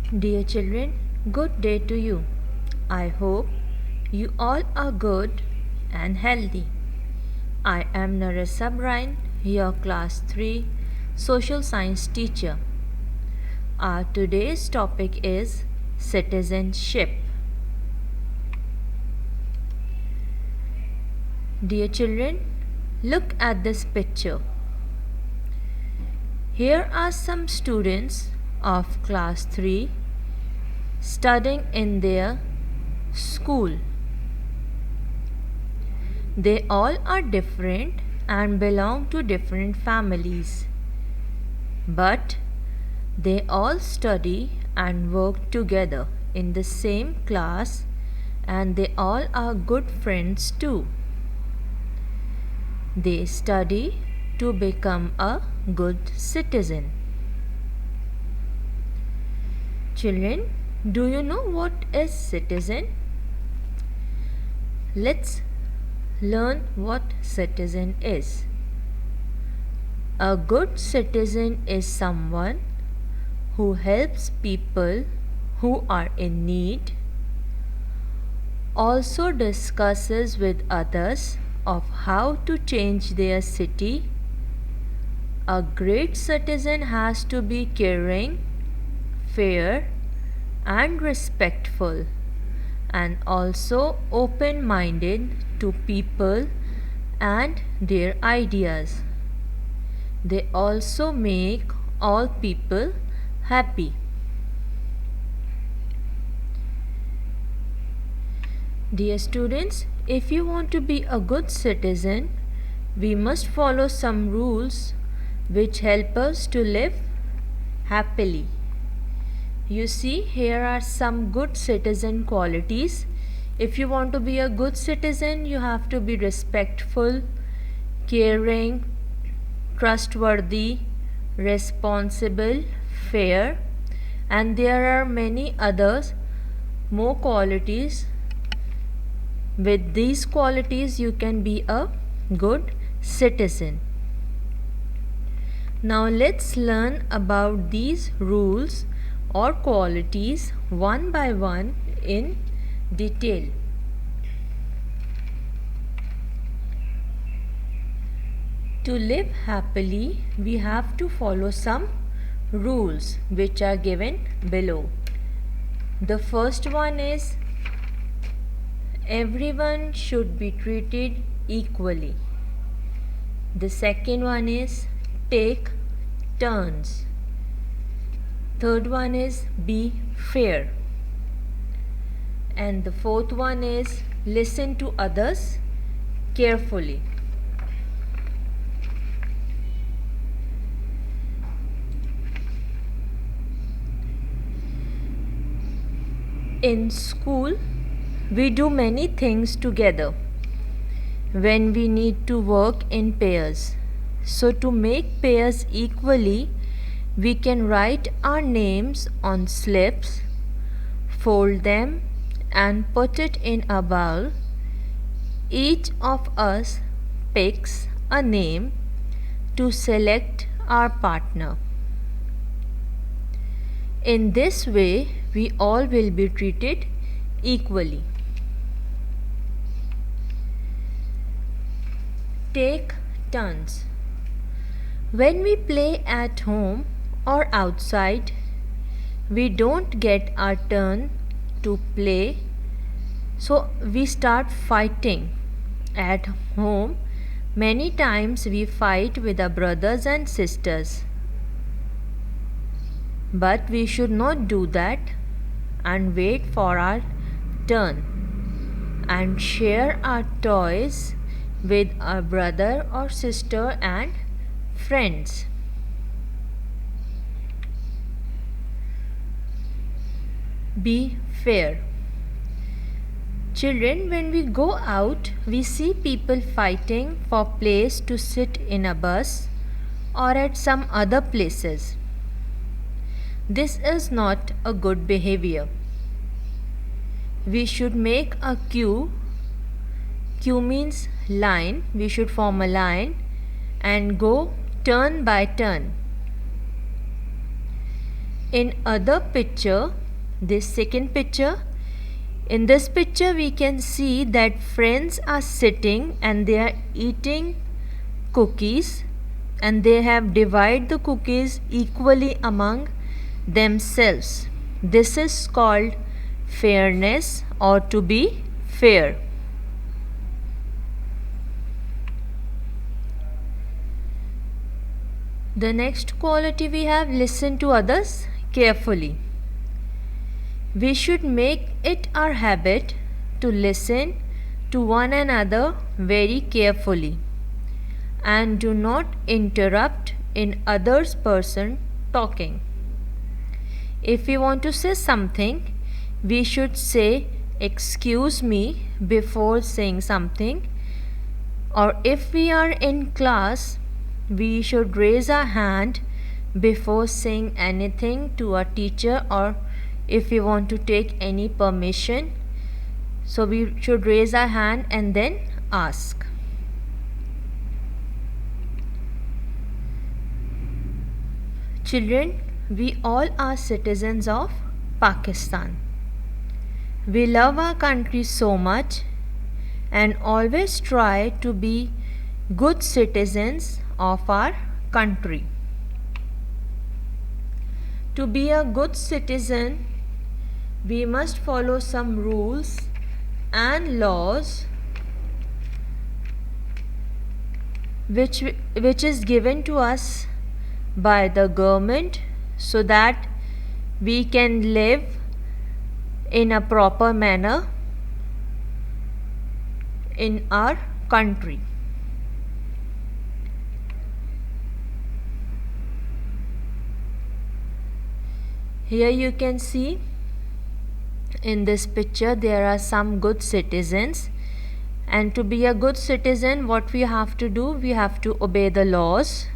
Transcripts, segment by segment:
Dear children, good day to you. I hope you all are good and healthy. I am Narissa Bryan, your class 3 social science teacher. Our today's topic is citizenship. Dear children, look at this picture. Here are some students of class 3 studying in their school. They all are different and belong to different families. But they all study and work together in the same class, and they all are good friends too. They study to become a good citizen. Children, do you know what is citizen? Let's learn what citizen is. A good citizen is someone who helps people who are in need, also discusses with others of how to change their city. A great citizen has to be caring, fair, and respectful, and also open-minded to people and their ideas. They also make all people happy. Dear students, if you want to be a good citizen, we must follow some rules which help us to live happily. You see, here are some good citizen qualities. If you want to be a good citizen, you have to be respectful, caring, trustworthy, responsible, fair, and there are many others more qualities. With these qualities you can be a good citizen. Now let's learn about these rules or qualities one by one in detail. To live happily, we have to follow some rules which are given below. The first one is everyone should be treated equally. The second one is take turns. Third one is be fair. And the fourth one is listen to others carefully. In school, we do many things together when we need to work in pairs. So to make pairs equally, we can write our names on slips, fold them and put it in a bowl. Each of us picks a name to select our partner. In this way, we all will be treated equally. Take turns. When we play at home or outside, we don't get our turn to play, so we start fighting. At home, many times we fight with our brothers and sisters. But we should not do that and wait for our turn and share our toys with our brother or sister and friends. Be fair. Children, when we go out, we see people fighting for place to sit in a bus or at some other places. This is not a good behavior. We should make a queue. Queue means line. We should form a line and go turn by turn. In other picture, this second picture, in this picture we can see that friends are sitting and they are eating cookies, and they have divided the cookies equally among themselves. This is called fairness, or to be fair. The next quality we have, listen to others carefully. We should make it our habit to listen to one another very carefully and do not interrupt in others person talking. If we want to say something, we should say excuse me before saying something, or if we are in class, we should raise our hand before saying anything to our teacher, or if we want to take any permission, so we should raise our hand and then ask. Children, we all are citizens of Pakistan. We love our country so much and always try to be good citizens of our country. To be a good citizen, we must follow some rules and laws which is given to us by the government, so that we can live in a proper manner in our country. Here you can see in this picture there are some good citizens, and to be a good citizen, what we have to do, we have to obey the laws,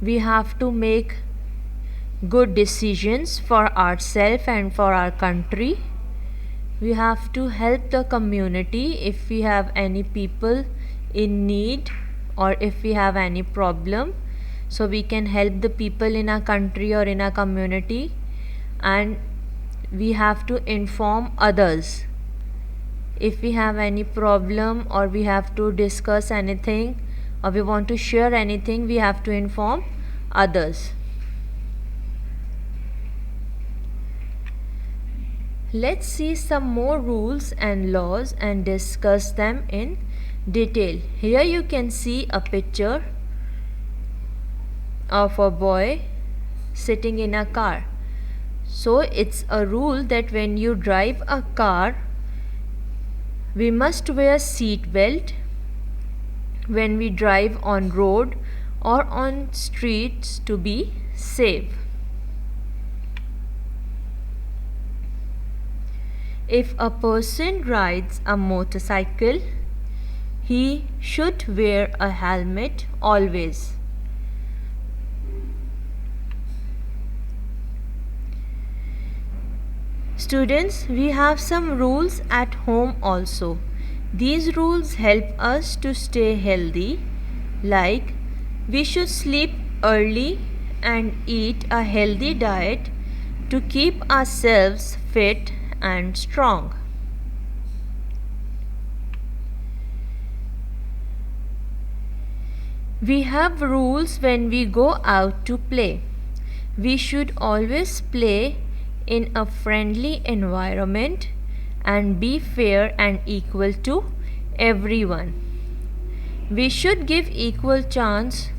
we have to make good decisions for ourselves and for our country, we have to help the community if we have any people in need, or if we have any problem, so we can help the people in our country or in our community, and we have to inform others. If we have any problem, or we have to discuss anything, or we want to share anything, we have to inform others. Let's see some more rules and laws and discuss them in detail. Here you can see a picture of a boy sitting in a car. So it's a rule that when you drive a car, we must wear seat belt when we drive on road or on streets to be safe. If a person rides a motorcycle, he should wear a helmet always. Students, we have some rules at home also. These rules help us to stay healthy, like we should sleep early and eat a healthy diet to keep ourselves fit and strong. We have rules when we go out to play. We should always play in a friendly environment and be fair and equal to everyone. We should give equal chance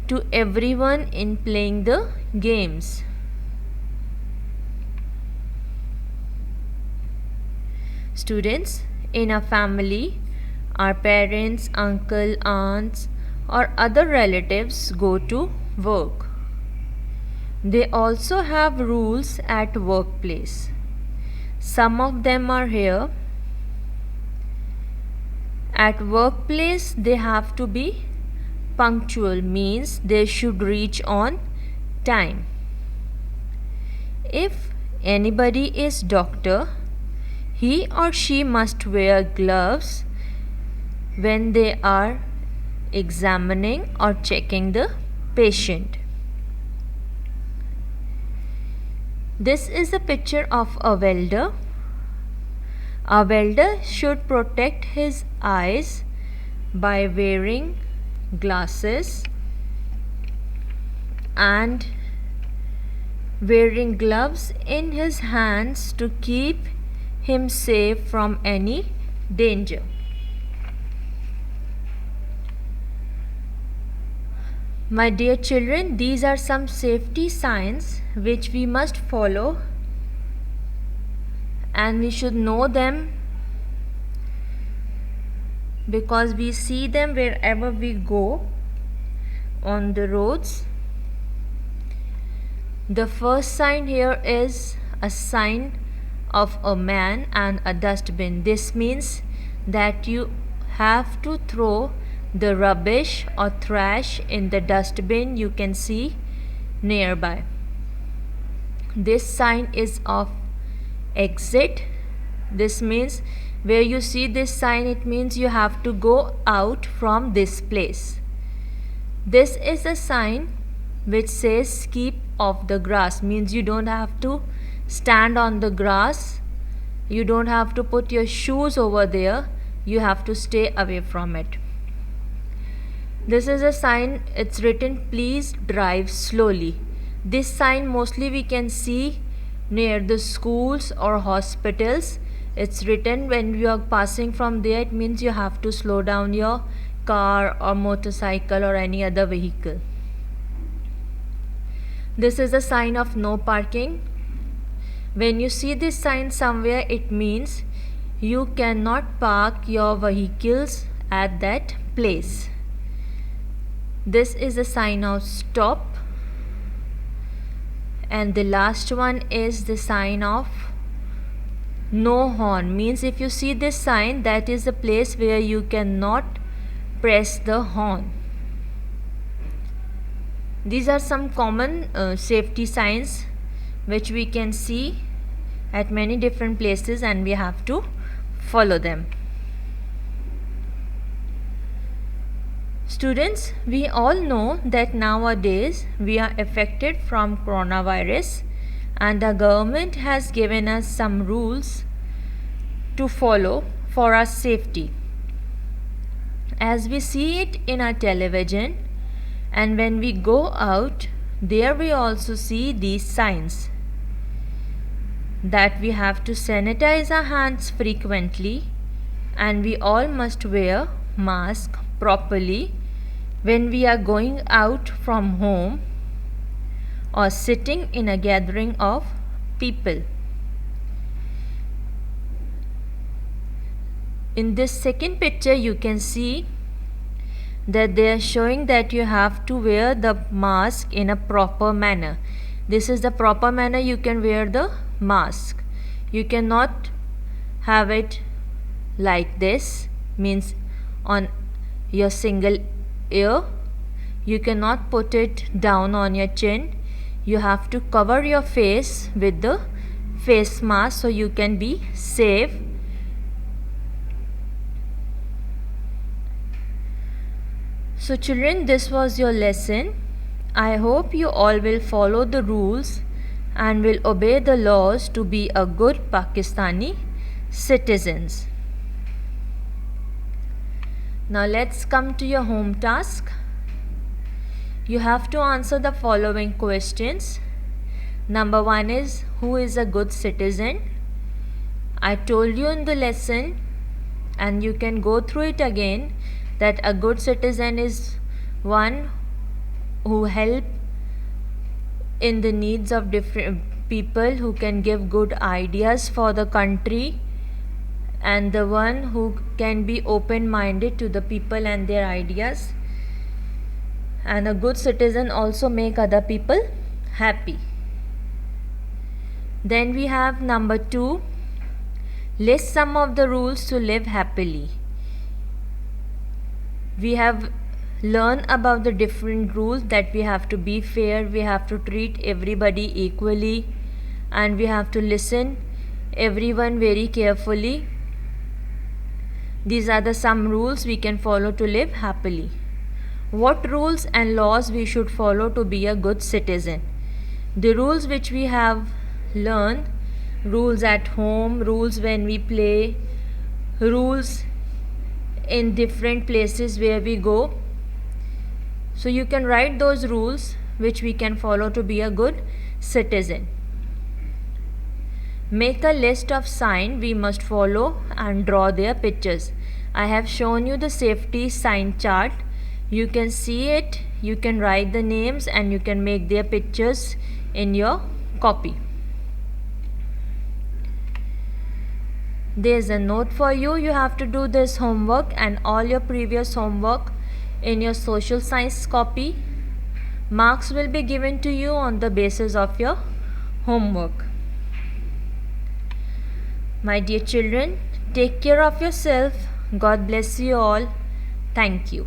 to everyone in playing the games. Students, in a family, our parents, uncle, aunts, or other relatives go to work. They also have rules at workplace. Some of them are here. At workplace, they have to be punctual, means they should reach on time. If anybody is doctor, he or she must wear gloves when they are examining or checking the patient. This is a picture of a welder. A welder should protect his eyes by wearing glasses and wearing gloves in his hands to keep him safe from any danger. My dear children, these are some safety signs which we must follow, and we should know them because we see them wherever we go on the roads. The first sign here is a sign of a man and a dustbin. This means that you have to throw the rubbish or trash in the dustbin you can see nearby. This sign is of exit. This means where you see this sign, it means you have to go out from this place. This is a sign which says keep off the grass, means you don't have to stand on the grass, you don't have to put your shoes over there, you have to stay away from it. This is a sign, it's written please drive slowly. This sign mostly we can see near the schools or hospitals. It's written when you are passing from there, it means you have to slow down your car or motorcycle or any other vehicle. This is a sign of no parking. When you see this sign somewhere, it means you cannot park your vehicles at that place. This is a sign of stop. And the last one is the sign of no horn, means if you see this sign, that is the place where you cannot press the horn. These are some common safety signs which we can see at many different places, and we have to follow them. Students, we all know that nowadays we are affected from coronavirus, and the government has given us some rules to follow for our safety. As we see it in our television, and when we go out, there we also see these signs that we have to sanitize our hands frequently, and we all must wear mask properly when we are going out from home or sitting in a gathering of people. In this second picture, you can see that they are showing that you have to wear the mask in a proper manner. This is the proper manner you can wear the mask. You cannot have it like this, means on your single ear. You cannot put it down on your chin. You have to cover your face with the face mask so you can be safe. So children, this was your lesson. I hope you all will follow the rules and will obey the laws to be a good Pakistani citizens. Now let's come to your home task. You have to answer the following questions. Number 1 is, who is a good citizen? I told you in the lesson, and you can go through it again, that a good citizen is one who help in the needs of different people, who can give good ideas for the country, and the one who can be open-minded to the people and their ideas. And a good citizen also make other people happy. Then we have number 2, list some of the rules to live happily. We have learned about the different rules, that we have to be fair, we have to treat everybody equally, and we have to listen everyone very carefully. These are the some rules we can follow to live happily. What rules and laws we should follow to be a good citizen? The rules which we have learn rules at home, rules when we play, rules in different places where we go. So you can write those rules which we can follow to be a good citizen. Make a list of signs we must follow and draw their pictures. I have shown you the safety sign chart. You can see it, you can write the names and you can make their pictures in your copy. There's a note for you. You have to do this homework and all your previous homework in your social science copy. Marks will be given to you on the basis of your homework. My dear children, take care of yourself. God bless you all. Thank you.